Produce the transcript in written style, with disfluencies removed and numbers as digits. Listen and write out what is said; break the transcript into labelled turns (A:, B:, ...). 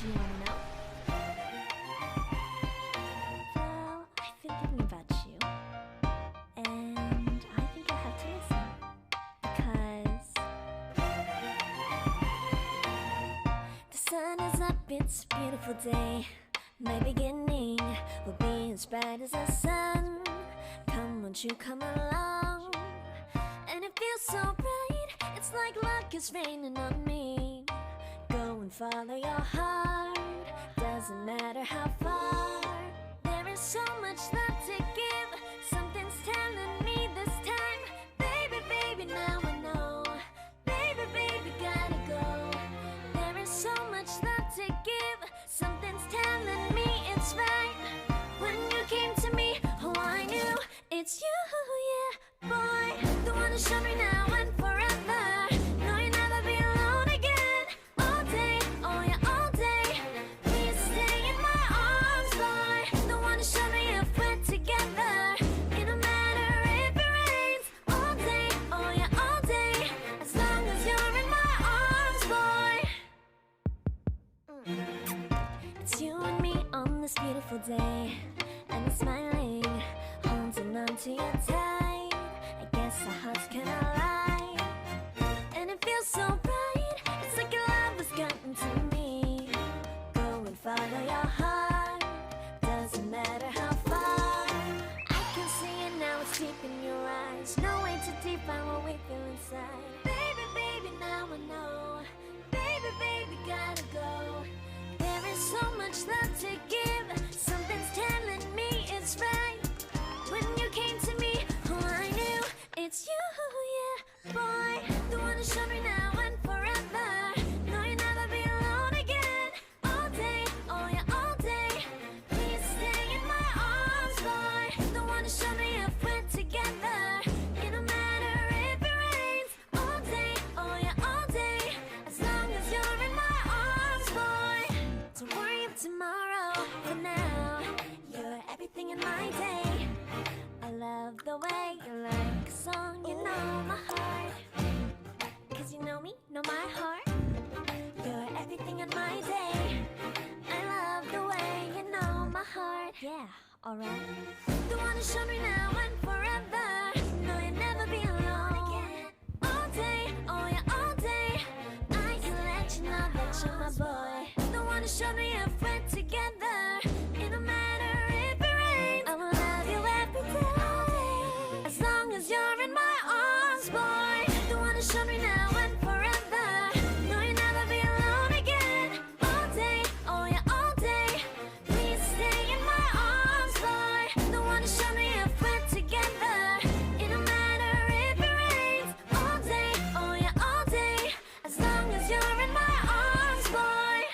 A: you want to know? Well, I've been thinking about you, and I think you'll have to listen, because the sun is up, it's a beautiful day. My beginning will be as bright as the sun. Come, won't you come along? And it feels so bright, it's like luck is raining on me. Go and follow your heart, doesn't matter how far. There is so much love to give, something's telling me this time. Baby, baby, now I know. Baby, baby, gotta go. There is so much love to give, something's telling me it's right. When you came to me, oh, I knew it's you, yeah, boy. The one who showed me now and forever. No, you'll never be alone again. All day, oh yeah, all day. Please stay in my arms, boy. The one who showed me if we're together. It don't matter if it rains. All day, oh yeah, all day. As long as you're in my arms, boy. It's you and me on this beautiful day, and I'm smiling, holding on to you tight. I guess our hearts can align, and it feels so bright. It's like your love has gotten to me. Go and follow your heart, doesn't matter how far. I can see it now, it's deep in your eyes. No way to define what we feel inside. Baby, baby, now I know. Baby, baby, gotta go. There is so much love to give, something's telling me it's right. When you came to me, oh, I knew it's you, yeah, boy. The one who showed me now and forever. No, you'll never be alone again. All day, oh yeah, all day. Please stay in my arms, boy. The one who showed me if we're together. It don't matter if it rains. All day, oh yeah, all day. As long as you're in my arms, boy. Don't worry of tomorrow, for now you're everything in my day. I love the way you like a song, you know my heart. Cause you know me, know my heart. You're everything in my day. I love the way you know my heart. Yeah, alright. The one who showed me now and forever. No, you'll never be alone again. All day, oh yeah, all day. I can let you know that you're my boy. The one who showed me if we're together. It don't matter if it rains. I will love you every day. As long as you're in my arms, boy. The one who showed me now and forever. No, you'll never be alone again. All day, oh yeah, all day. Please stay in my arms, boy. The one who showed me if we're together. It don't matter if it rains. All day, oh yeah, all day. As long as you're in my arms, boy.